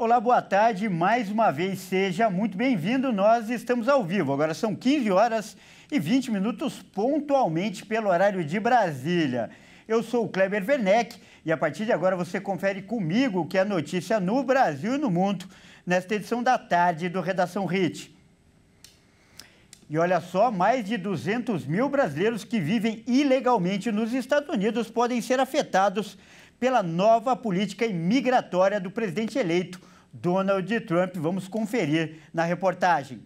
Olá, boa tarde. Mais uma vez, seja muito bem-vindo. Nós estamos ao vivo. Agora são 15 horas e 20 minutos pontualmente pelo horário de Brasília. Eu sou o Kleber Werneck e a partir de agora você confere comigo o que é notícia no Brasil e no mundo nesta edição da tarde do Redação HIT. E olha só, mais de 200 mil brasileiros que vivem ilegalmente nos Estados Unidos podem ser afetados pela nova política imigratória do presidente eleito Donald Trump. Vamos conferir na reportagem.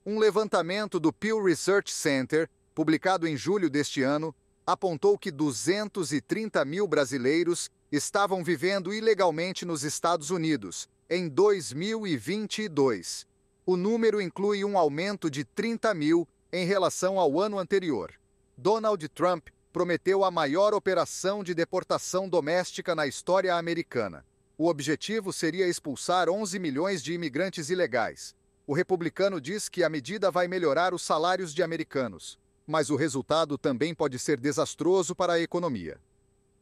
Um levantamento do Pew Research Center, publicado em julho deste ano, apontou que 230 mil brasileiros estavam vivendo ilegalmente nos Estados Unidos em 2022. O número inclui um aumento de 30 mil em relação ao ano anterior. Donald Trump prometeu a maior operação de deportação doméstica na história americana. O objetivo seria expulsar 11 milhões de imigrantes ilegais. O republicano diz que a medida vai melhorar os salários de americanos, mas o resultado também pode ser desastroso para a economia.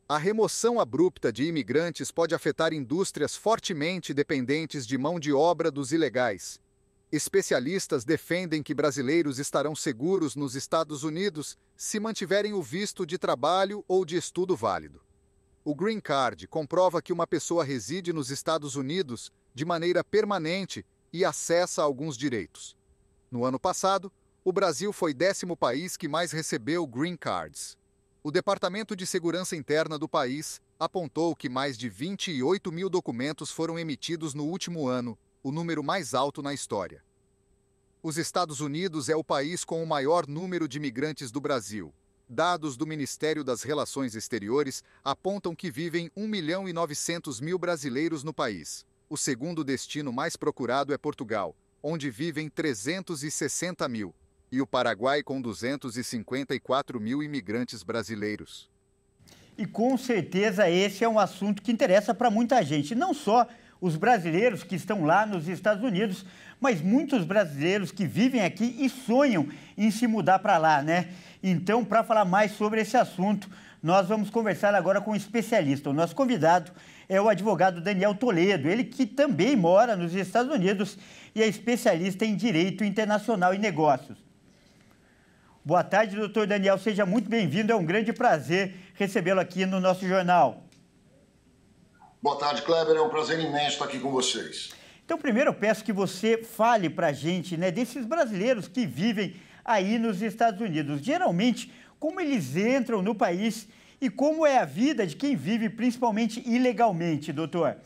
A remoção abrupta de imigrantes pode afetar indústrias fortemente dependentes de mão de obra dos ilegais. Especialistas defendem que brasileiros estarão seguros nos Estados Unidos se mantiverem o visto de trabalho ou de estudo válido. O Green Card comprova que uma pessoa reside nos Estados Unidos de maneira permanente e acessa alguns direitos. No ano passado, o Brasil foi 10º país que mais recebeu Green Cards. O Departamento de Segurança Interna do país apontou que mais de 28 mil documentos foram emitidos no último ano, o número mais alto na história. Os Estados Unidos é o país com o maior número de imigrantes do Brasil. Dados do Ministério das Relações Exteriores apontam que vivem 1.900.000 brasileiros no país. O segundo destino mais procurado é Portugal, onde vivem 360 mil, e o Paraguai com 254 mil imigrantes brasileiros. E com certeza esse é um assunto que interessa para muita gente, não só os brasileiros que estão lá nos Estados Unidos, mas muitos brasileiros que vivem aqui e sonham em se mudar para lá, né? Então, para falar mais sobre esse assunto, nós vamos conversar agora com um especialista. O nosso convidado é o advogado Daniel Toledo, ele que também mora nos Estados Unidos e é especialista em Direito Internacional e Negócios. Boa tarde, doutor Daniel, seja muito bem-vindo, é um grande prazer recebê-lo aqui no nosso jornal. Boa tarde, Kleber, é um prazer imenso estar aqui com vocês. Então, primeiro eu peço que você fale para a gente, né, desses brasileiros que vivem aí nos Estados Unidos. Geralmente, como eles entram no país e como é a vida de quem vive principalmente ilegalmente, doutor?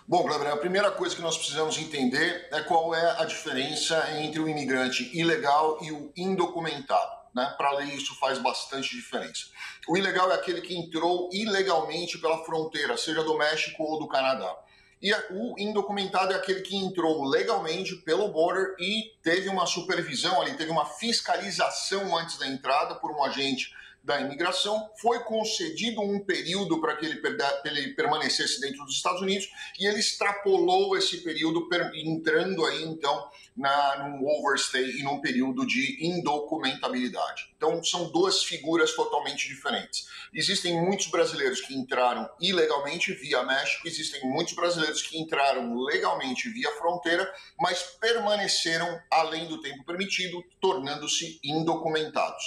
Bom, Kleber, a primeira coisa que nós precisamos entender é qual é a diferença entre o imigrante ilegal e o indocumentado. Para a lei isso faz bastante diferença. O ilegal é aquele que entrou ilegalmente pela fronteira, seja do México ou do Canadá. E o indocumentado é aquele que entrou legalmente pelo border e teve uma supervisão ali, teve uma fiscalização antes da entrada por um agente da imigração, foi concedido um período para que ele permanecesse dentro dos Estados Unidos e ele extrapolou esse período entrando aí então num overstay e num período de indocumentabilidade. Então são duas figuras totalmente diferentes. Existem muitos brasileiros que entraram ilegalmente via México, existem muitos brasileiros que entraram legalmente via fronteira, mas permaneceram além do tempo permitido, tornando-se indocumentados.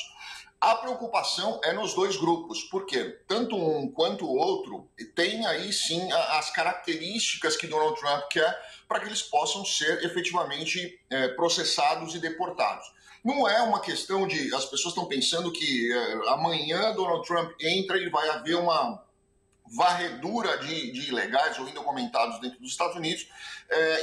A preocupação é nos dois grupos, porque tanto um quanto o outro tem aí sim as características que Donald Trump quer para que eles possam ser efetivamente processados e deportados. Não é uma questão de... As pessoas estão pensando que amanhã Donald Trump entra e vai haver uma varredura de ilegais ou indocumentados dentro dos Estados Unidos,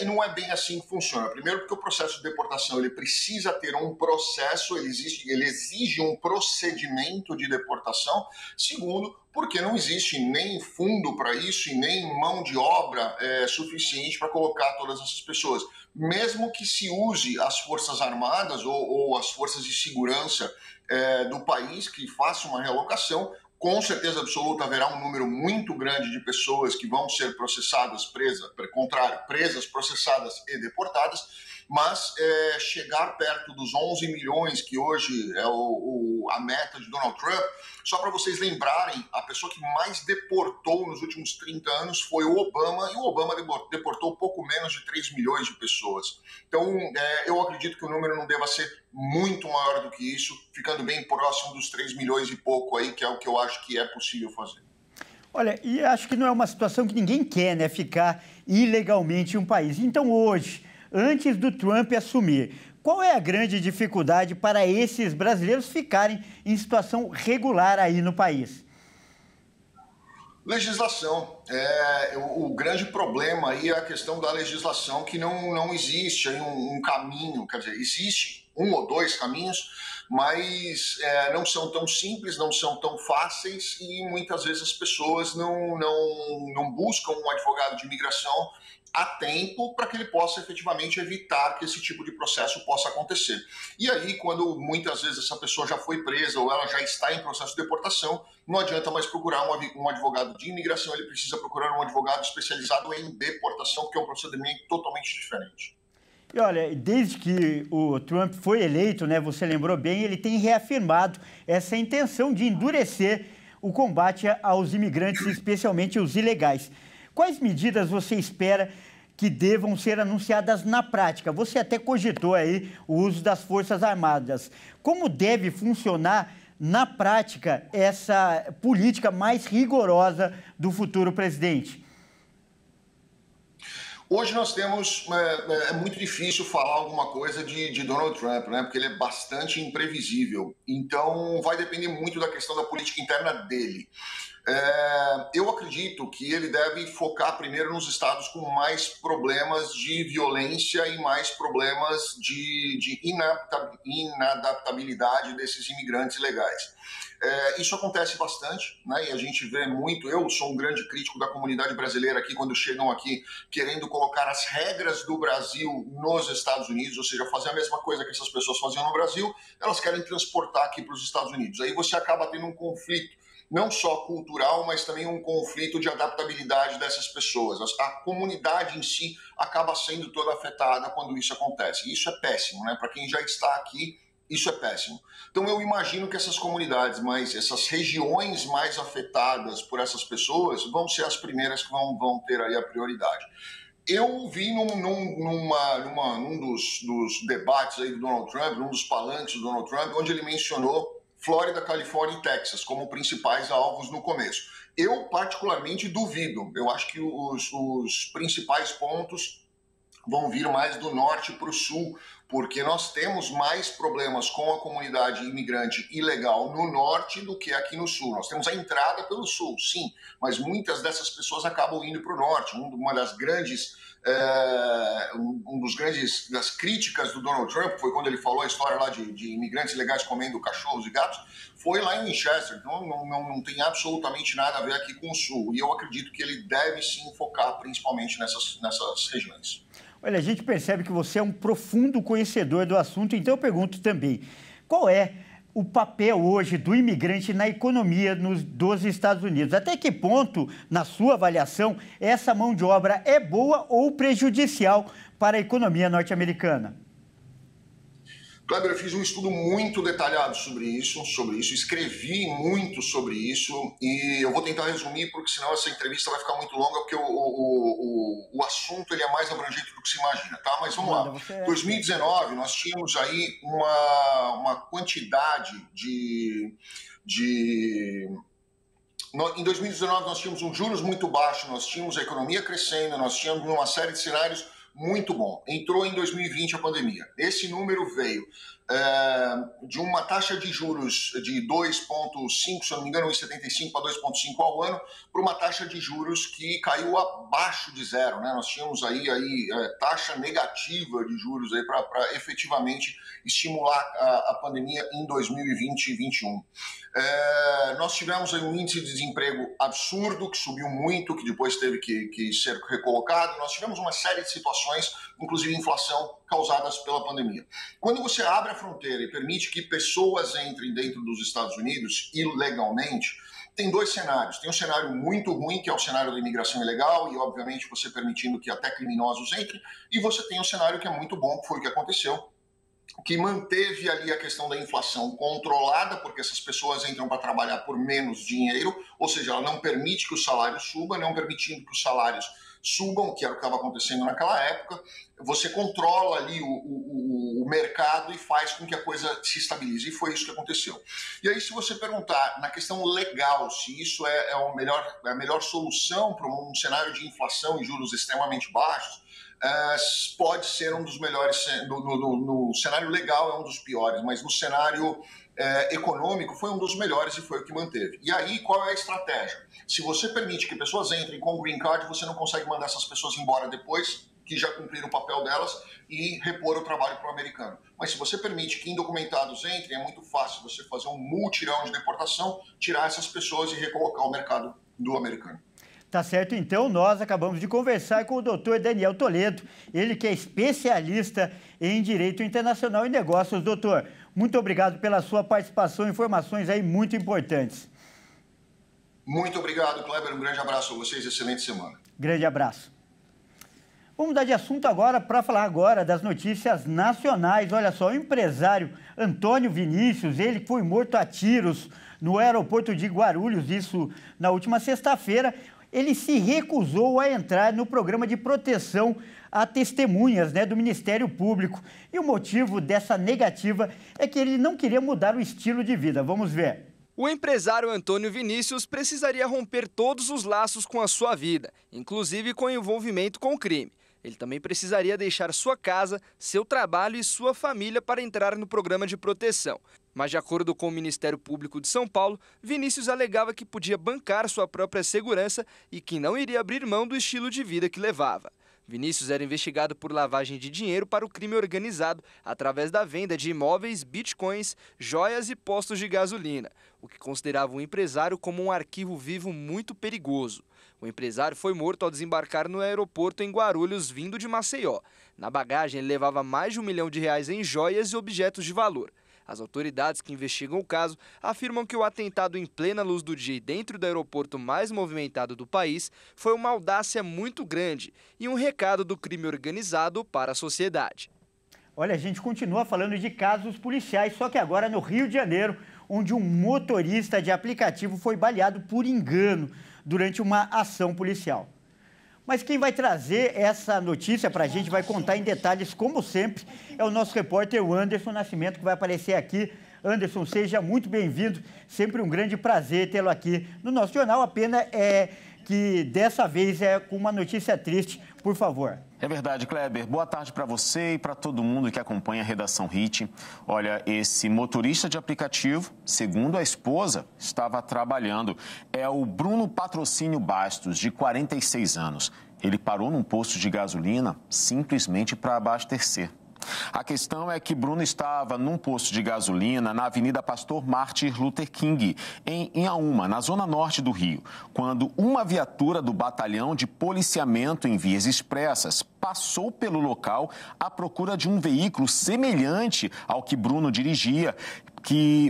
e não é bem assim que funciona. Primeiro porque o processo de deportação ele precisa ter um processo, ele exige um procedimento de deportação. Segundo, porque não existe nem fundo para isso e nem mão de obra suficiente para colocar todas essas pessoas. Mesmo que se use as Forças Armadas ou as Forças de Segurança do país que faça uma realocação, com certeza absoluta haverá um número muito grande de pessoas que vão ser processadas, presas, processadas e deportadas, mas chegar perto dos 11 milhões, que hoje é a meta de Donald Trump, só para vocês lembrarem, a pessoa que mais deportou nos últimos 30 anos foi o Obama, e o Obama deportou pouco menos de 3 milhões de pessoas. Então, eu acredito que o número não deva ser muito maior do que isso, ficando bem próximo dos 3 milhões e pouco aí, que é o que eu acho que é possível fazer. Olha, e acho que não é uma situação que ninguém quer, né? Ficar ilegalmente em um país. Então, hoje, antes do Trump assumir, qual é a grande dificuldade para esses brasileiros ficarem em situação regular aí no país? Legislação. O grande problema aí é a questão da legislação, que não existe aí um caminho, quer dizer, existe um ou dois caminhos, mas não são tão simples, não são tão fáceis e muitas vezes as pessoas não buscam um advogado de imigração a tempo para que ele possa efetivamente evitar que esse tipo de processo possa acontecer. E aí, quando muitas vezes essa pessoa já foi presa ou ela já está em processo de deportação, não adianta mais procurar um advogado de imigração, ele precisa procurar um advogado especializado em deportação, porque é um procedimento totalmente diferente. E olha, desde que o Trump foi eleito, né, você lembrou bem, ele tem reafirmado essa intenção de endurecer o combate aos imigrantes, especialmente os ilegais. Quais medidas você espera que devam ser anunciadas na prática? Você até cogitou aí o uso das Forças Armadas. Como deve funcionar na prática essa política mais rigorosa do futuro presidente? Hoje nós temos, é muito difícil falar alguma coisa de Donald Trump, né? Porque ele é bastante imprevisível. Então vai depender muito da questão da política interna dele. Eu acredito que ele deve focar primeiro nos estados com mais problemas de violência e mais problemas de inadaptabilidade desses imigrantes ilegais. Isso acontece bastante, né? E a gente vê muito. Eu sou um grande crítico da comunidade brasileira aqui quando chegam aqui querendo colocar as regras do Brasil nos Estados Unidos, ou seja, fazer a mesma coisa que essas pessoas faziam no Brasil, elas querem transportar aqui para os Estados Unidos. Aí você acaba tendo um conflito, não só cultural, mas também um conflito de adaptabilidade dessas pessoas. A comunidade em si acaba sendo toda afetada quando isso acontece. E isso é péssimo, né? Para quem já está aqui, isso é péssimo. Então eu imagino que essas comunidades, essas regiões mais afetadas por essas pessoas vão ser as primeiras que vão ter aí a prioridade. Eu vi num dos debates aí do Donald Trump, num dos palanques do Donald Trump, onde ele mencionou Flórida, Califórnia e Texas como principais alvos no começo. Eu particularmente duvido. Eu acho que os principais pontos vão vir mais do norte para o sul, porque nós temos mais problemas com a comunidade imigrante ilegal no norte do que aqui no sul. Nós temos a entrada pelo sul, sim, mas muitas dessas pessoas acabam indo para o norte. Uma das grandes das críticas do Donald Trump foi quando ele falou a história lá de imigrantes ilegais comendo cachorros e gatos, foi lá em Winchester. Então não tem absolutamente nada a ver aqui com o sul. E eu acredito que ele deve sim focar principalmente nessas regiões. Olha, a gente percebe que você é um profundo conhecedor do assunto, então eu pergunto também, qual é o papel hoje do imigrante na economia dos Estados Unidos? Até que ponto, na sua avaliação, essa mão de obra é boa ou prejudicial para a economia norte-americana? Kleber, eu fiz um estudo muito detalhado sobre isso, escrevi muito sobre isso e eu vou tentar resumir porque senão essa entrevista vai ficar muito longa porque o assunto ele é mais abrangente do que se imagina, tá? Mas vamos lá. Em 2019 nós tínhamos aí uma quantidade em 2019 nós tínhamos um juros muito baixo, nós tínhamos a economia crescendo, nós tínhamos uma série de cenários muito bom. Entrou em 2020 a pandemia. Esse número veio de uma taxa de juros de 2,5, se eu não me engano, 1,75 para 2,5 ao ano, para uma taxa de juros que caiu abaixo de zero, né? Nós tínhamos aí taxa negativa de juros aí para efetivamente estimular a pandemia em 2020 e 2021. Nós tivemos aí um índice de desemprego absurdo, que subiu muito, que depois teve que ser recolocado. Nós tivemos uma série de situações, inclusive inflação, causadas pela pandemia. Quando você abre a fronteira e permite que pessoas entrem dentro dos Estados Unidos ilegalmente, tem dois cenários. Tem um cenário muito ruim, que é o cenário da imigração ilegal, e obviamente você permitindo que até criminosos entrem, e você tem um cenário que é muito bom, que foi o que aconteceu, que manteve ali a questão da inflação controlada, porque essas pessoas entram para trabalhar por menos dinheiro, ou seja, ela não permite que o salário suba, não permitindo que os salários subam, que era o que estava acontecendo naquela época. Você controla ali o mercado e faz com que a coisa se estabilize, e foi isso que aconteceu. E aí, se você perguntar na questão legal, se isso é a melhor solução para um cenário de inflação e juros extremamente baixos, pode ser um dos melhores. No cenário legal é um dos piores, mas no cenário econômico foi um dos melhores e foi o que manteve. E aí, qual é a estratégia? Se você permite que pessoas entrem com o green card, você não consegue mandar essas pessoas embora depois que já cumpriram o papel delas e repor o trabalho para o americano. Mas se você permite que indocumentados entrem, é muito fácil você fazer um multirão de deportação, tirar essas pessoas e recolocar o mercado do americano. Tá certo, então nós acabamos de conversar com o doutor Daniel Toledo, ele que é especialista em Direito Internacional e Negócios. Doutor, muito obrigado pela sua participação, informações aí muito importantes. Muito obrigado, Kleber, um grande abraço a vocês, excelente semana. Grande abraço. Vamos mudar de assunto agora para falar agora das notícias nacionais. Olha só, o empresário Antônio Vinícius, ele foi morto a tiros no aeroporto de Guarulhos, isso na última sexta-feira. Ele se recusou a entrar no programa de proteção a testemunhas, do Ministério Público. E o motivo dessa negativa é que ele não queria mudar o estilo de vida. Vamos ver. O empresário Antônio Vinícius precisaria romper todos os laços com a sua vida, inclusive com envolvimento com o crime. Ele também precisaria deixar sua casa, seu trabalho e sua família para entrar no programa de proteção. Mas, de acordo com o Ministério Público de São Paulo, Vinícius alegava que podia bancar sua própria segurança e que não iria abrir mão do estilo de vida que levava. Vinícius era investigado por lavagem de dinheiro para o crime organizado através da venda de imóveis, bitcoins, joias e postos de gasolina, o que considerava o empresário como um arquivo vivo muito perigoso. O empresário foi morto ao desembarcar no aeroporto em Guarulhos, vindo de Maceió. Na bagagem, ele levava mais de R$1 milhão em joias e objetos de valor. As autoridades que investigam o caso afirmam que o atentado em plena luz do dia e dentro do aeroporto mais movimentado do país foi uma audácia muito grande e um recado do crime organizado para a sociedade. Olha, a gente continua falando de casos policiais, só que agora no Rio de Janeiro, onde um motorista de aplicativo foi baleado por engano durante uma ação policial. Mas quem vai trazer essa notícia para a gente, vai contar em detalhes, como sempre, é o nosso repórter Anderson Nascimento, que vai aparecer aqui. Anderson, seja muito bem-vindo. Sempre um grande prazer tê-lo aqui no nosso jornal. A pena é que dessa vez é com uma notícia triste, por favor. É verdade, Kleber. Boa tarde para você e para todo mundo que acompanha a Redação HIT. Olha, esse motorista de aplicativo, segundo a esposa, estava trabalhando. É o Bruno Patrocínio Bastos, de 46 anos. Ele parou num posto de gasolina simplesmente para abastecer. A questão é que Bruno estava num posto de gasolina na Avenida Pastor Martin Luther King, em Inhaúma, na zona norte do Rio, quando uma viatura do Batalhão de Policiamento em Vias Expressas passou pelo local à procura de um veículo semelhante ao que Bruno dirigia,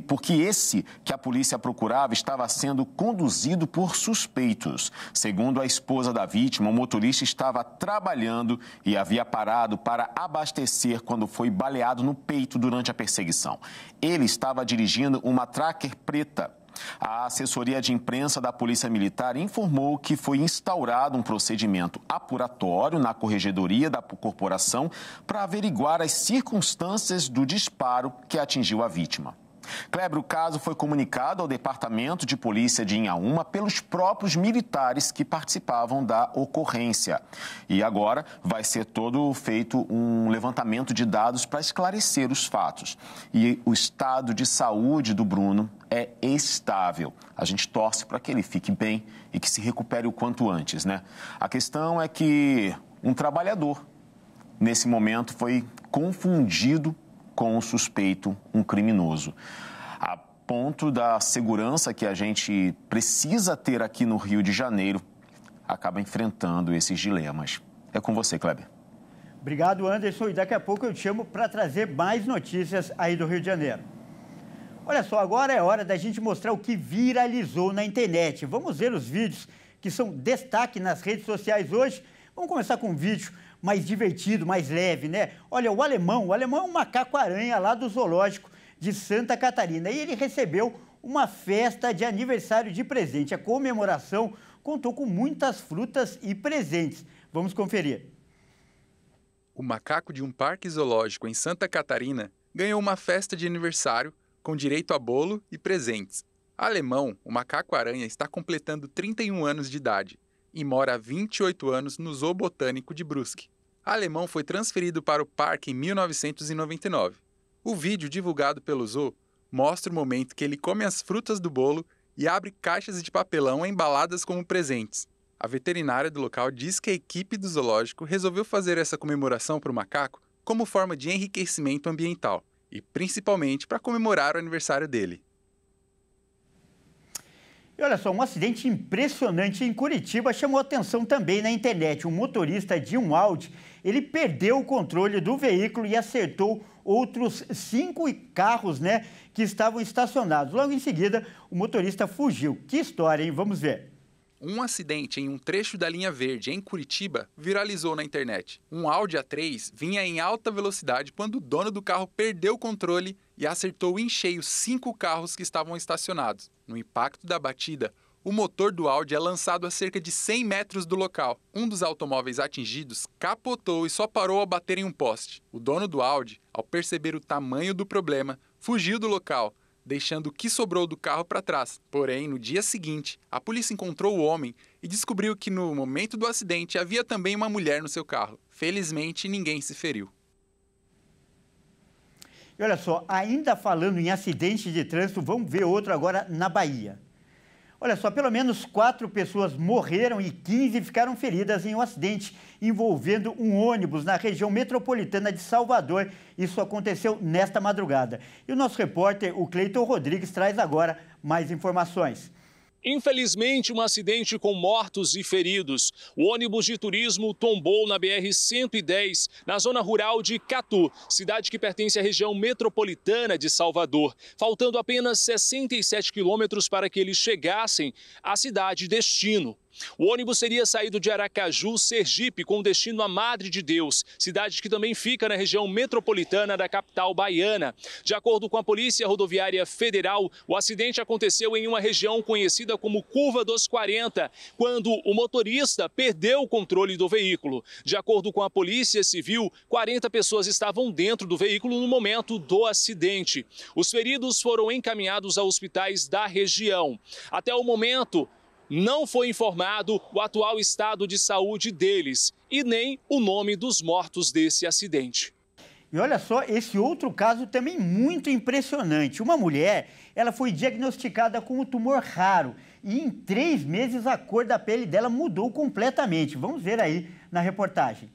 porque esse que a polícia procurava estava sendo conduzido por suspeitos. Segundo a esposa da vítima, o motorista estava trabalhando e havia parado para abastecer quando foi baleado no peito durante a perseguição. Ele estava dirigindo uma Tracker preta. A assessoria de imprensa da Polícia Militar informou que foi instaurado um procedimento apuratório na corregedoria da corporação para averiguar as circunstâncias do disparo que atingiu a vítima. Kleber, o caso foi comunicado ao Departamento de Polícia de Inhaúma pelos próprios militares que participavam da ocorrência. E agora vai ser todo feito um levantamento de dados para esclarecer os fatos. E o estado de saúde do Bruno é estável. A gente torce para que ele fique bem e que se recupere o quanto antes, né? A questão é que um trabalhador, nesse momento, foi confundido com um suspeito, um criminoso. A ponto da segurança que a gente precisa ter aqui no Rio de Janeiro, acaba enfrentando esses dilemas. É com você, Kleber. Obrigado, Anderson. E daqui a pouco eu te chamo para trazer mais notícias aí do Rio de Janeiro. Olha só, agora é hora da gente mostrar o que viralizou na internet. Vamos ver os vídeos que são destaque nas redes sociais hoje. Vamos começar com um vídeo mais divertido, mais leve, né? Olha, o alemão é um macaco-aranha lá do zoológico de Santa Catarina. E ele recebeu uma festa de aniversário de presente. A comemoração contou com muitas frutas e presentes. Vamos conferir. O macaco de um parque zoológico em Santa Catarina ganhou uma festa de aniversário com direito a bolo e presentes. Alemão, o macaco-aranha, está completando 31 anos de idade e mora há 28 anos no Zoo Botânico de Brusque. Alemão foi transferido para o parque em 1999. O vídeo divulgado pelo Zoo mostra o momento que ele come as frutas do bolo e abre caixas de papelão embaladas como presentes. A veterinária do local diz que a equipe do zoológico resolveu fazer essa comemoração para o macaco como forma de enriquecimento ambiental e principalmente para comemorar o aniversário dele. E olha só, um acidente impressionante em Curitiba chamou atenção também na internet. Um motorista de um Audi, ele perdeu o controle do veículo e acertou outros 5 carros, né, que estavam estacionados. Logo em seguida, o motorista fugiu. Que história, hein? Vamos ver. Um acidente em um trecho da linha verde em Curitiba viralizou na internet. Um Audi A3 vinha em alta velocidade quando o dono do carro perdeu o controle e acertou em cheio 5 carros que estavam estacionados. No impacto da batida, o motor do Audi é lançado a cerca de 100 metros do local. Um dos automóveis atingidos capotou e só parou ao bater em um poste. O dono do Audi, ao perceber o tamanho do problema, fugiu do local, deixando o que sobrou do carro para trás. Porém, no dia seguinte, a polícia encontrou o homem e descobriu que no momento do acidente havia também uma mulher no seu carro. Felizmente, ninguém se feriu. E olha só, ainda falando em acidente de trânsito, vamos ver outro agora na Bahia. Olha só, pelo menos 4 pessoas morreram e 15 ficaram feridas em um acidente envolvendo um ônibus na região metropolitana de Salvador. Isso aconteceu nesta madrugada. E o nosso repórter, o Cleiton Rodrigues, traz agora mais informações. Infelizmente, um acidente com mortos e feridos. O ônibus de turismo tombou na BR-110, na zona rural de Catu, cidade que pertence à região metropolitana de Salvador. Faltando apenas 67 quilômetros para que eles chegassem à cidade destino. O ônibus seria saído de Aracaju, Sergipe, com destino a Madre de Deus, cidade que também fica na região metropolitana da capital baiana. De acordo com a Polícia Rodoviária Federal, o acidente aconteceu em uma região conhecida como Curva dos 40, quando o motorista perdeu o controle do veículo. De acordo com a Polícia Civil, 40 pessoas estavam dentro do veículo no momento do acidente. Os feridos foram encaminhados a hospitais da região. Até o momento, não foi informado o atual estado de saúde deles e nem o nome dos mortos desse acidente. E olha só, esse outro caso também muito impressionante. Uma mulher, ela foi diagnosticada com um tumor raro e em 3 meses a cor da pele dela mudou completamente. Vamos ver aí na reportagem.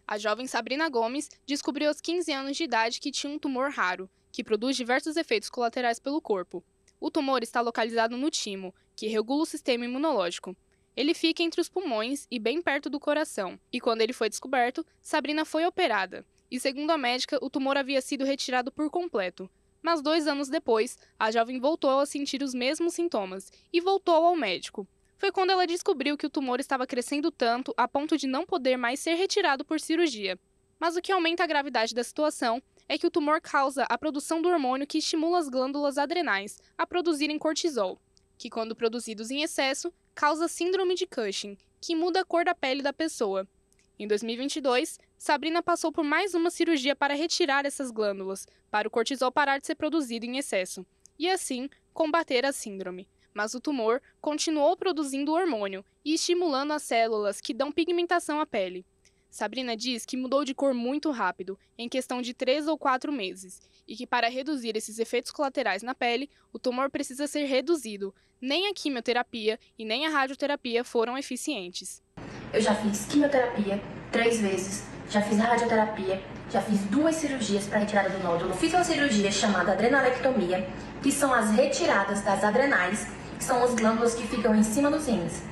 A jovem Sabrina Gomes descobriu aos 15 anos de idade que tinha um tumor raro, que produz diversos efeitos colaterais pelo corpo. O tumor está localizado no timo, que regula o sistema imunológico. Ele fica entre os pulmões e bem perto do coração. E quando ele foi descoberto, Sabrina foi operada. E segundo a médica, o tumor havia sido retirado por completo. Mas 2 anos depois, a jovem voltou a sentir os mesmos sintomas e voltou ao médico. Foi quando ela descobriu que o tumor estava crescendo tanto a ponto de não poder mais ser retirado por cirurgia. Mas o que aumenta a gravidade da situação é que o tumor causa a produção do hormônio que estimula as glândulas adrenais a produzirem cortisol, que, quando produzidos em excesso, causa síndrome de Cushing, que muda a cor da pele da pessoa. Em 2022, Sabrina passou por mais uma cirurgia para retirar essas glândulas, para o cortisol parar de ser produzido em excesso, e assim combater a síndrome. Mas o tumor continuou produzindo o hormônio e estimulando as células que dão pigmentação à pele. Sabrina diz que mudou de cor muito rápido, em questão de 3 ou 4 meses, e que para reduzir esses efeitos colaterais na pele, o tumor precisa ser reduzido. Nem a quimioterapia e nem a radioterapia foram eficientes. Eu já fiz quimioterapia 3 vezes, já fiz radioterapia, já fiz 2 cirurgias para retirada do nódulo. Fiz uma cirurgia chamada adrenalectomia, que são as retiradas das adrenais, que são as glândulas que ficam em cima dos rins.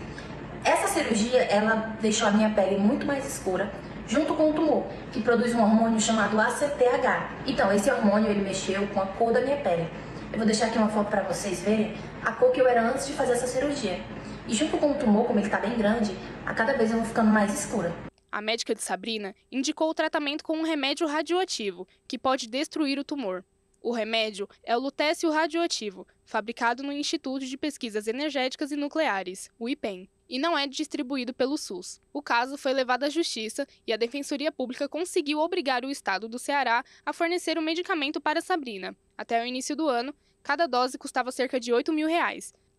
Essa cirurgia, ela deixou a minha pele muito mais escura, junto com o tumor, que produz um hormônio chamado ACTH. Então, esse hormônio, ele mexeu com a cor da minha pele. Eu vou deixar aqui uma foto para vocês verem a cor que eu era antes de fazer essa cirurgia. E junto com o tumor, como ele tá bem grande, a cada vez eu vou ficando mais escura. A médica de Sabrina indicou o tratamento com um remédio radioativo, que pode destruir o tumor. O remédio é o lutécio radioativo, fabricado no Instituto de Pesquisas Energéticas e Nucleares, o IPEN, e não é distribuído pelo SUS. O caso foi levado à Justiça e a Defensoria Pública conseguiu obrigar o Estado do Ceará a fornecer o medicamento para Sabrina. Até o início do ano, cada dose custava cerca de R$8 mil.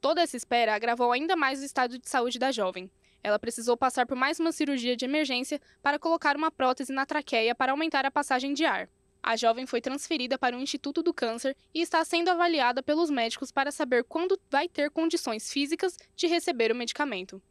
Toda essa espera agravou ainda mais o estado de saúde da jovem. Ela precisou passar por mais uma cirurgia de emergência para colocar uma prótese na traqueia para aumentar a passagem de ar. A jovem foi transferida para o Instituto do Câncer e está sendo avaliada pelos médicos para saber quando vai ter condições físicas de receber o medicamento.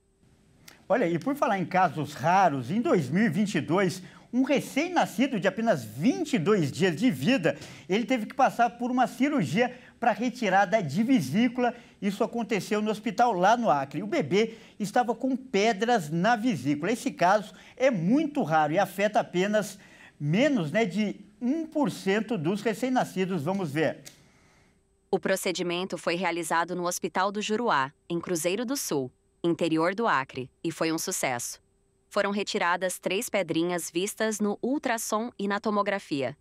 Olha, e por falar em casos raros, em 2022, um recém-nascido de apenas 22 dias de vida, ele teve que passar por uma cirurgia para retirada de vesícula. Isso aconteceu no hospital lá no Acre. O bebê estava com pedras na vesícula. Esse caso é muito raro e afeta apenas menos de 1% dos recém-nascidos. Vamos ver. O procedimento foi realizado no Hospital do Juruá, em Cruzeiro do Sul, interior do Acre, e foi um sucesso. Foram retiradas 3 pedrinhas vistas no ultrassom e na tomografia.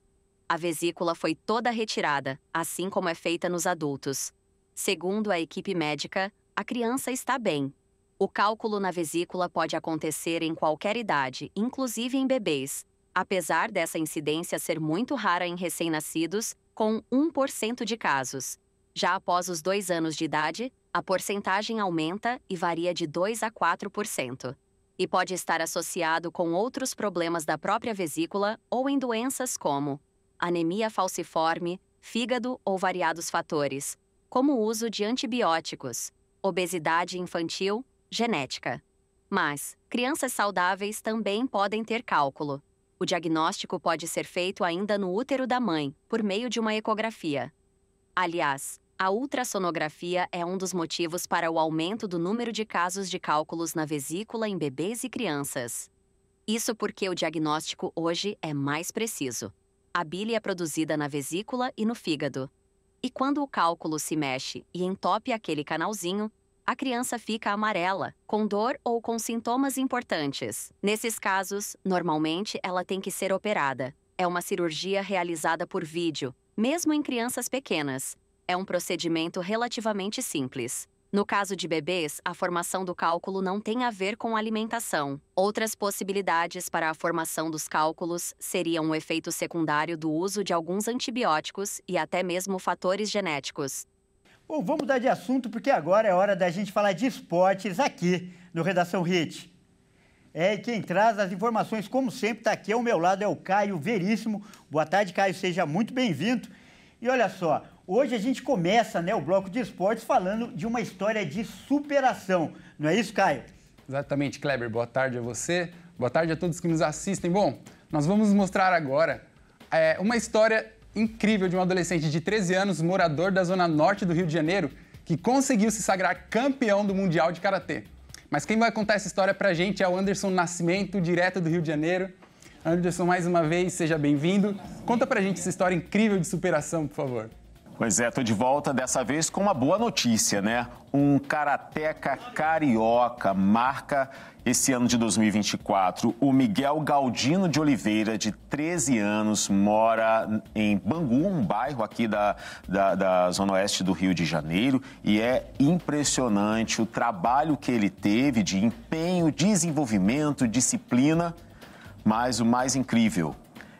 A vesícula foi toda retirada, assim como é feita nos adultos. Segundo a equipe médica, a criança está bem. O cálculo na vesícula pode acontecer em qualquer idade, inclusive em bebês, apesar dessa incidência ser muito rara em recém-nascidos, com 1% de casos. Já após os 2 anos de idade, a porcentagem aumenta e varia de 2% a 4%. E pode estar associado com outros problemas da própria vesícula ou em doenças como anemia falciforme, fígado ou variados fatores, como o uso de antibióticos, obesidade infantil, genética. Mas crianças saudáveis também podem ter cálculo. O diagnóstico pode ser feito ainda no útero da mãe, por meio de uma ecografia. Aliás, a ultrassonografia é um dos motivos para o aumento do número de casos de cálculos na vesícula em bebês e crianças. Isso porque o diagnóstico hoje é mais preciso. A bile é produzida na vesícula e no fígado. E quando o cálculo se mexe e entope aquele canalzinho, a criança fica amarela, com dor ou com sintomas importantes. Nesses casos, normalmente ela tem que ser operada. É uma cirurgia realizada por vídeo, mesmo em crianças pequenas. É um procedimento relativamente simples. No caso de bebês, a formação do cálculo não tem a ver com alimentação. Outras possibilidades para a formação dos cálculos seriam o efeito secundário do uso de alguns antibióticos e até mesmo fatores genéticos. Bom, vamos mudar de assunto porque agora é hora da gente falar de esportes aqui no Redação Hit. E quem traz as informações, como sempre, está aqui ao meu lado, é o Caio Veríssimo. Boa tarde, Caio, seja muito bem-vindo. E olha só, hoje a gente começa o bloco de esportes falando de uma história de superação. Não é isso, Caio? Exatamente, Kleber. Boa tarde a você. Boa tarde a todos que nos assistem. Bom, nós vamos mostrar agora uma história incrível de um adolescente de 13 anos, morador da zona norte do Rio de Janeiro, que conseguiu se sagrar campeão do Mundial de Karatê. Mas quem vai contar essa história pra gente é o Anderson Nascimento, direto do Rio de Janeiro. Anderson, mais uma vez, seja bem-vindo. Conta pra gente essa história incrível de superação, por favor. Pois é, tô de volta dessa vez com uma boa notícia, né? Um karateca carioca marca esse ano de 2024. O Miguel Galdino de Oliveira, de 13 anos, mora em Bangu, um bairro aqui da zona oeste do Rio de Janeiro. E é impressionante o trabalho que ele teve de empenho, desenvolvimento, disciplina. Mas o mais incrível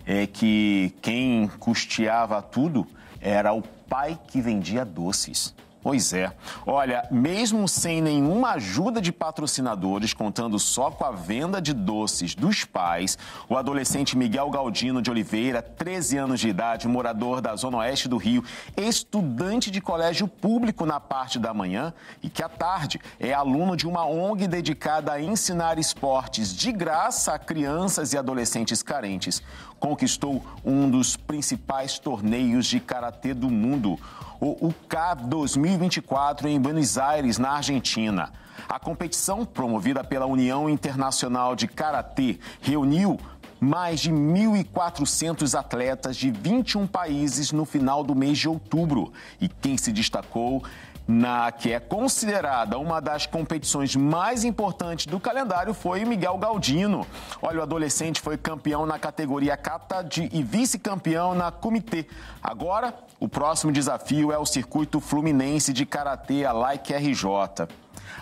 é que quem custeava tudo era o pai que vendia doces. Pois é. Olha, mesmo sem nenhuma ajuda de patrocinadores, contando só com a venda de doces dos pais, o adolescente Miguel Galdino de Oliveira, 13 anos de idade, morador da zona oeste do Rio, estudante de colégio público na parte da manhã e que à tarde é aluno de uma ONG dedicada a ensinar esportes de graça a crianças e adolescentes carentes, conquistou um dos principais torneios de karatê do mundo, o CAV 2024 em Buenos Aires, na Argentina. A competição, promovida pela União Internacional de Karatê, reuniu mais de 1.400 atletas de 21 países no final do mês de outubro. E quem se destacou na que é considerada uma das competições mais importantes do calendário foi Miguel Galdino. Olha, o adolescente foi campeão na categoria kata e vice-campeão na comitê. Agora, o próximo desafio é o circuito fluminense de karatê, a Like RJ.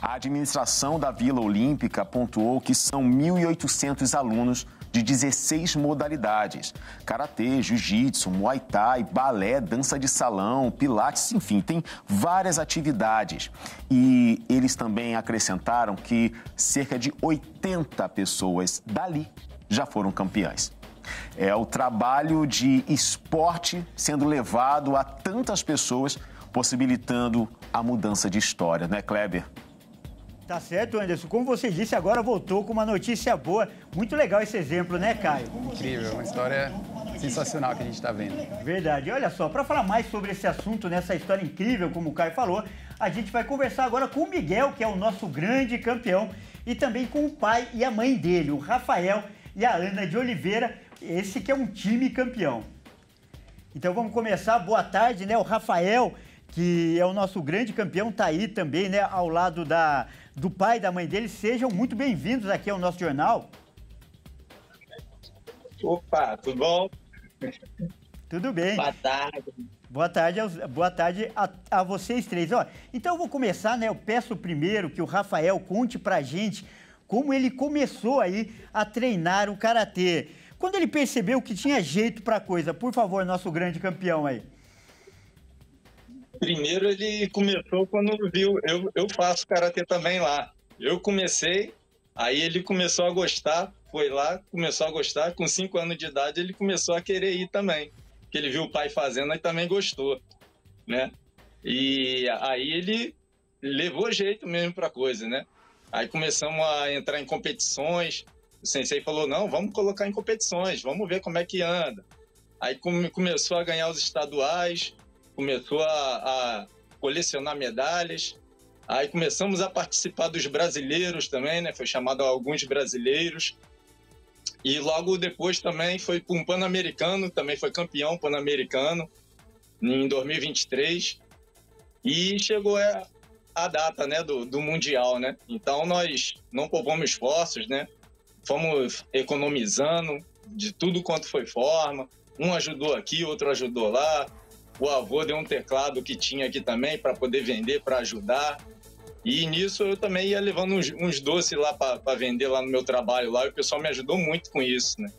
A administração da Vila Olímpica pontuou que são 1.800 alunos de 16 modalidades: karatê, jiu-jitsu, muay thai, balé, dança de salão, pilates, enfim, tem várias atividades. E eles também acrescentaram que cerca de 80 pessoas dali já foram campeãs. É o trabalho de esporte sendo levado a tantas pessoas, possibilitando a mudança de história, né, Kleber? Tá certo, Anderson. Como você disse, agora voltou com uma notícia boa. Muito legal esse exemplo, né, Caio? Incrível, uma história sensacional que a gente está vendo. Verdade. Olha só, para falar mais sobre esse assunto, nessa história incrível, como o Caio falou, a gente vai conversar agora com o Miguel, que é o nosso grande campeão, e também com o pai e a mãe dele, o Rafael e a Ana de Oliveira, esse que é um time campeão. Então vamos começar. Boa tarde, né? O Rafael, que é o nosso grande campeão, tá aí também, né, ao lado do pai e da mãe dele. Sejam muito bem-vindos aqui ao nosso jornal. Opa, tudo bom? Tudo bem. Boa tarde. Boa tarde a vocês três. Ó, então eu vou começar, né? Eu peço primeiro que o Rafael conte pra gente como ele começou aí a treinar o karatê. Quando ele percebeu que tinha jeito pra coisa. Por favor, nosso grande campeão aí. Primeiro ele começou quando viu, eu faço karatê também lá. Eu comecei, aí ele começou a gostar, foi lá, começou a gostar. Com 5 anos de idade ele começou a querer ir também, porque ele viu o pai fazendo e também gostou, né? E aí ele levou jeito mesmo pra coisa, né? Aí começamos a entrar em competições, o sensei falou, não, vamos colocar em competições, vamos ver como é que anda. Aí começou a ganhar os estaduais, começou a colecionar medalhas, aí começamos a participar dos brasileiros também, né? Foi chamado a alguns brasileiros, e logo depois também foi para um Pan-Americano, também foi campeão Pan-Americano em 2023, e chegou a data, né, do Mundial, né? Então nós não poupamos esforços, né? Fomos economizando de tudo quanto foi forma, um ajudou aqui, outro ajudou lá. O avô deu um teclado que tinha aqui também para poder vender, para ajudar. E nisso eu também ia levando uns doces lá para vender lá no meu trabalho lá. E o pessoal me ajudou muito com isso, né?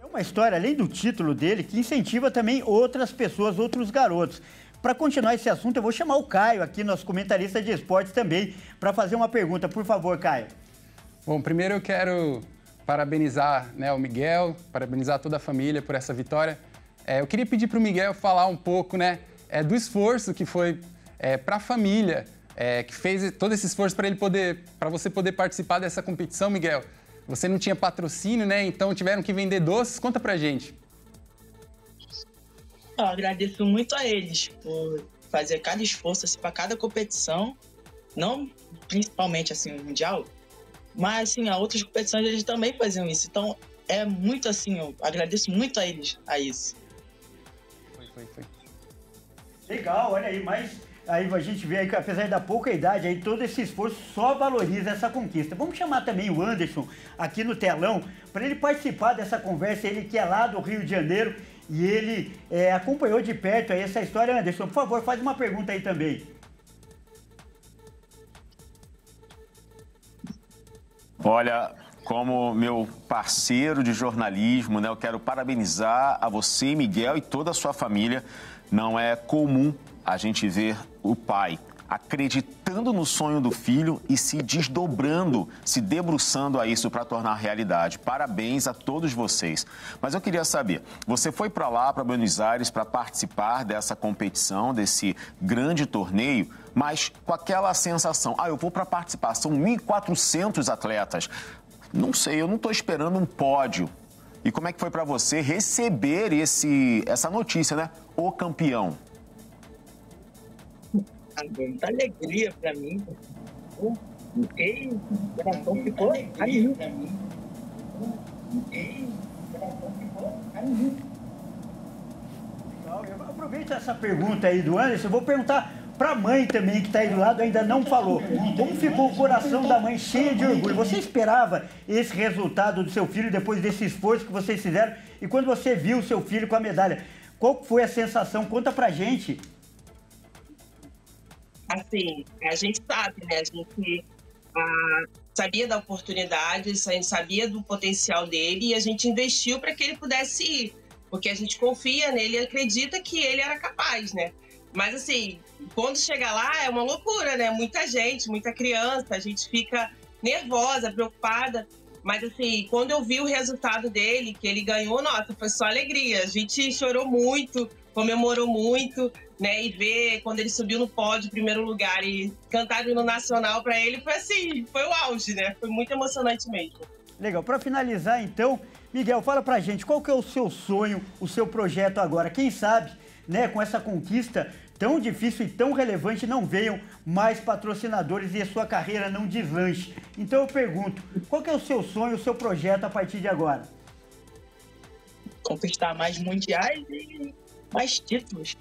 É uma história, além do título dele, que incentiva também outras pessoas, outros garotos. Para continuar esse assunto, eu vou chamar o Caio aqui, nosso comentarista de esportes também, para fazer uma pergunta. Por favor, Caio. Bom, primeiro eu quero parabenizar, né, o Miguel, parabenizar toda a família por essa vitória. Eu queria pedir para o Miguel falar um pouco, né, do esforço que foi para a família, que fez todo esse esforço para você poder participar dessa competição, Miguel. Você não tinha patrocínio, né? Então tiveram que vender doces. Conta pra gente. Eu agradeço muito a eles por fazer cada esforço assim, para cada competição, não principalmente assim o mundial, mas assim a outras competições eles também faziam isso. Então é muito assim, eu agradeço muito a eles a isso. Foi. Legal, olha aí, mas aí a gente vê aí que apesar da pouca idade, aí todo esse esforço só valoriza essa conquista. Vamos chamar também o Anderson aqui no telão para ele participar dessa conversa, ele que é lá do Rio de Janeiro e ele acompanhou de perto aí essa história. Anderson, por favor, faz uma pergunta aí também. Olha, como meu parceiro de jornalismo, né, eu quero parabenizar a você, Miguel, e toda a sua família. Não é comum a gente ver o pai acreditando no sonho do filho e se desdobrando, se debruçando a isso para tornar realidade. Parabéns a todos vocês. Mas eu queria saber, você foi para lá, para Buenos Aires, para participar dessa competição, desse grande torneio, mas com aquela sensação, eu vou para participar, são 1.400 atletas. Não sei, eu não estou esperando um pódio. E como é que foi para você receber essa notícia, né? O campeão. Muita alegria para mim. O coração ficou ali. Aproveita essa pergunta aí do Anderson, eu vou perguntar para a mãe também, que está aí do lado, ainda não falou. Como ficou o coração da mãe cheia de orgulho? Você esperava esse resultado do seu filho depois desse esforço que vocês fizeram? E quando você viu o seu filho com a medalha, qual foi a sensação? Conta pra gente. Assim, a gente sabe, né? A gente sabia da oportunidade, a gente sabia do potencial dele e a gente investiu para que ele pudesse ir. Porque a gente confia nele e acredita que ele era capaz, né? Mas, assim, quando chega lá é uma loucura, né? Muita gente, muita criança, a gente fica nervosa, preocupada. Mas, assim, quando eu vi o resultado dele, que ele ganhou, nossa, foi só alegria. A gente chorou muito, comemorou muito, né? E ver quando ele subiu no pódio, em primeiro lugar, e cantar no nacional para ele, foi assim, foi o auge, né? Foi muito emocionante mesmo. Legal. Para finalizar, então, Miguel, fala pra gente, qual que é o seu sonho, o seu projeto agora? Quem sabe, né, com essa conquista tão difícil e tão relevante, não venham mais patrocinadores e a sua carreira não deslanche. Então eu pergunto, qual que é o seu sonho, o seu projeto a partir de agora? Conquistar mais mundiais e mais títulos.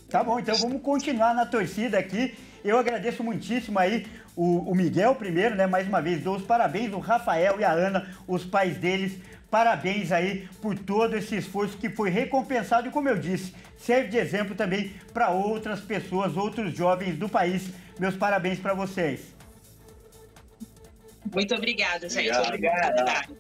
Tá bom, então vamos continuar na torcida aqui. Eu agradeço muitíssimo aí o Miguel primeiro, né? Mais uma vez, dou os parabéns, o Rafael e a Ana, os pais deles. Parabéns aí por todo esse esforço que foi recompensado e, como eu disse, serve de exemplo também para outras pessoas, outros jovens do país. Meus parabéns para vocês. Muito obrigada, gente. Obrigado.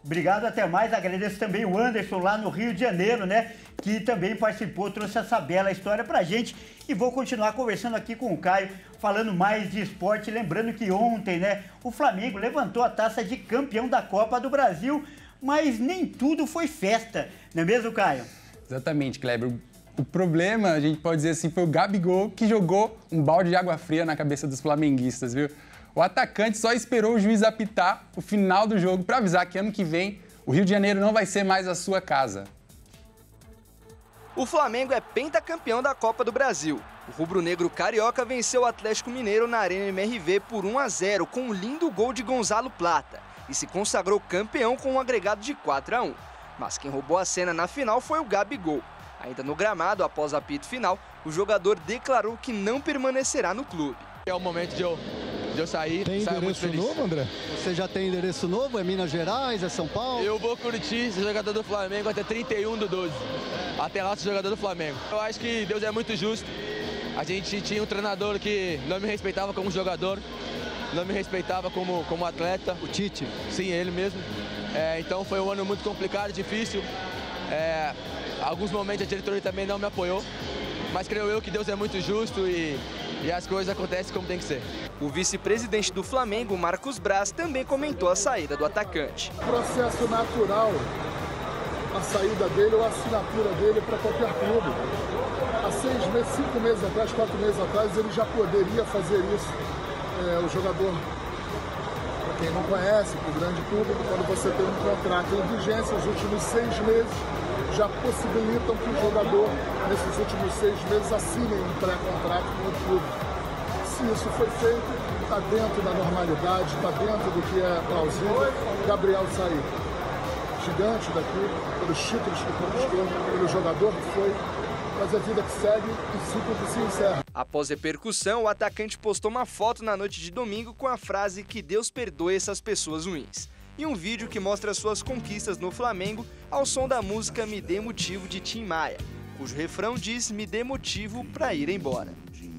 Obrigado, até mais. Agradeço também o Anderson lá no Rio de Janeiro, né? Que também participou, trouxe essa bela história pra gente. E vou continuar conversando aqui com o Caio, falando mais de esporte. Lembrando que ontem, né, o Flamengo levantou a taça de campeão da Copa do Brasil, mas nem tudo foi festa, não é mesmo, Caio? Exatamente, Kleber. O problema, a gente pode dizer assim, foi o Gabigol que jogou um balde de água fria na cabeça dos flamenguistas, viu? O atacante só esperou o juiz apitar o final do jogo para avisar que ano que vem o Rio de Janeiro não vai ser mais a sua casa. O Flamengo é pentacampeão da Copa do Brasil. O rubro-negro carioca venceu o Atlético Mineiro na Arena MRV por 1-0 com um lindo gol de Gonzalo Plata e se consagrou campeão com um agregado de 4-1. Mas quem roubou a cena na final foi o Gabigol. Ainda no gramado, após o apito final, o jogador declarou que não permanecerá no clube. É o momento de eu sair. Tem endereço novo, André? Você já tem endereço novo? É Minas Gerais? É São Paulo? Eu vou curtir ser jogador do Flamengo até 31/12. Até lá, ser jogador do Flamengo. Eu acho que Deus é muito justo. A gente tinha um treinador que não me respeitava como jogador, não me respeitava como atleta. O Tite? Sim, ele mesmo. Então foi um ano muito complicado, difícil. Alguns momentos a diretoria também não me apoiou. Mas creio eu que Deus é muito justo e as coisas acontecem como tem que ser. O vice-presidente do Flamengo, Marcos Braz, também comentou a saída do atacante. Processo natural, a saída dele ou a assinatura dele para qualquer clube. Há 6 meses, 5 meses atrás, 4 meses atrás, ele já poderia fazer isso. O jogador, para quem não conhece, para o grande público, quando você tem um contrato em vigência, os últimos 6 meses já possibilitam que o jogador, nesses últimos 6 meses, assine um pré-contrato com o clube. Se isso foi feito, está dentro da normalidade, está dentro do que é plausível. Gabriel saiu gigante daqui, pelos títulos que conquistou, pelo jogador que foi, mas a vida que segue, o ciclo que se encerra. Após repercussão, o atacante postou uma foto na noite de domingo com a frase que Deus perdoe essas pessoas ruins. E um vídeo que mostra suas conquistas no Flamengo ao som da música Me Dê Motivo de Tim Maia, cujo refrão diz me dê motivo para ir embora.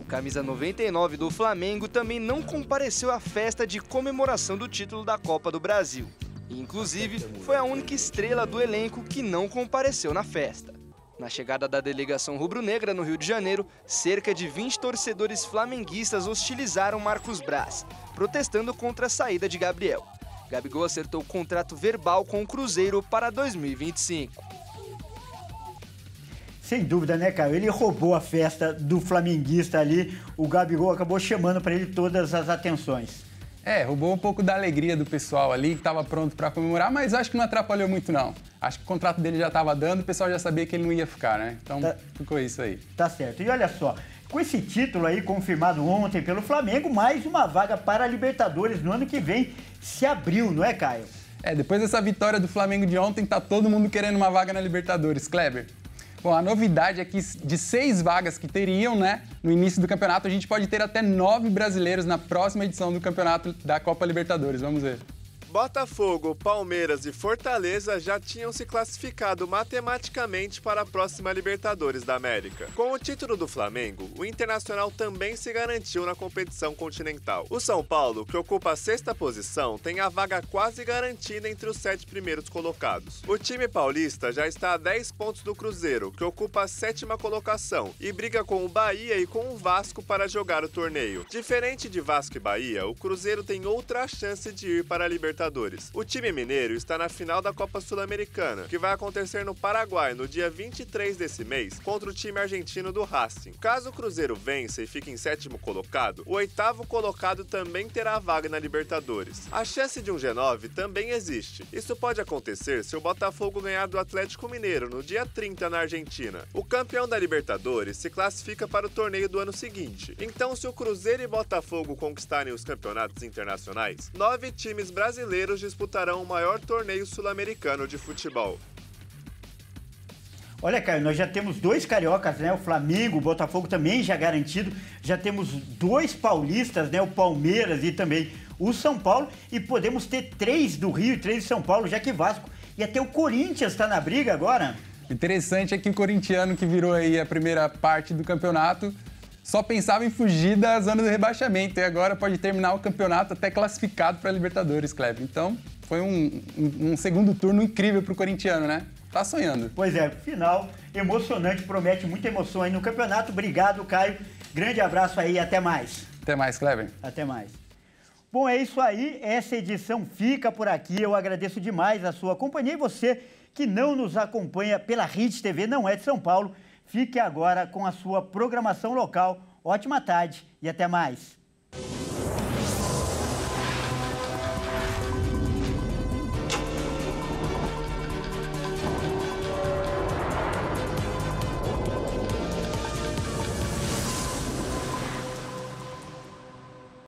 O camisa 99 do Flamengo também não compareceu à festa de comemoração do título da Copa do Brasil. E, inclusive, foi a única estrela do elenco que não compareceu na festa. Na chegada da delegação rubro-negra no Rio de Janeiro, cerca de 20 torcedores flamenguistas hostilizaram Marcos Braz, protestando contra a saída de Gabriel. Gabigol acertou o contrato verbal com o Cruzeiro para 2025. Sem dúvida, né, Caio? Ele roubou a festa do flamenguista ali. O Gabigol acabou chamando para ele todas as atenções. Roubou um pouco da alegria do pessoal ali, que estava pronto para comemorar, mas acho que não atrapalhou muito, não. Acho que o contrato dele já estava dando, o pessoal já sabia que ele não ia ficar, né? Então ficou isso aí. Tá certo. E olha só, Com esse título aí confirmado ontem pelo Flamengo, mais uma vaga para a Libertadores no ano que vem se abriu, não é, Caio? Depois dessa vitória do Flamengo de ontem, tá todo mundo querendo uma vaga na Libertadores, Kleber. Bom, a novidade é que de 6 vagas que teriam, no início do campeonato, a gente pode ter até 9 brasileiros na próxima edição do campeonato da Copa Libertadores. Vamos ver. Botafogo, Palmeiras e Fortaleza já tinham se classificado matematicamente para a próxima Libertadores da América. Com o título do Flamengo, o Internacional também se garantiu na competição continental. O São Paulo, que ocupa a 6ª posição, tem a vaga quase garantida entre os 7 primeiros colocados. O time paulista já está a 10 pontos do Cruzeiro, que ocupa a 7ª colocação, e briga com o Bahia e com o Vasco para jogar o torneio. Diferente de Vasco e Bahia, o Cruzeiro tem outra chance de ir para a Libertadores. O time mineiro está na final da Copa Sul-Americana, que vai acontecer no Paraguai no dia 23 desse mês, contra o time argentino do Racing. Caso o Cruzeiro vença e fique em 7º colocado, o 8º colocado também terá vaga na Libertadores. A chance de um G9 também existe. Isso pode acontecer se o Botafogo ganhar do Atlético Mineiro no dia 30 na Argentina. O campeão da Libertadores se classifica para o torneio do ano seguinte. Então, se o Cruzeiro e Botafogo conquistarem os campeonatos internacionais, 9 times brasileiros disputarão o maior torneio sul-americano de futebol. Olha, Caio, nós já temos 2 cariocas, o Flamengo, o Botafogo também já garantido. Já temos 2 paulistas, o Palmeiras e também o São Paulo. E podemos ter 3 do Rio e 3 de São Paulo, já que Vasco e até o Corinthians está na briga agora. O interessante é que o corintiano, que virou aí a primeira parte do campeonato, só pensava em fugir da zona do rebaixamento e agora pode terminar o campeonato até classificado para a Libertadores, Kleber. Então, foi um segundo turno incrível para o corintiano, Tá sonhando. Pois é, final emocionante, promete muita emoção aí no campeonato. Obrigado, Caio. Grande abraço aí e até mais. Até mais, Kleber. Até mais. Bom, é isso aí. Essa edição fica por aqui. Eu agradeço demais a sua companhia e você que não nos acompanha pela Rede TV, não é de São Paulo, fique agora com a sua programação local. Ótima tarde e até mais.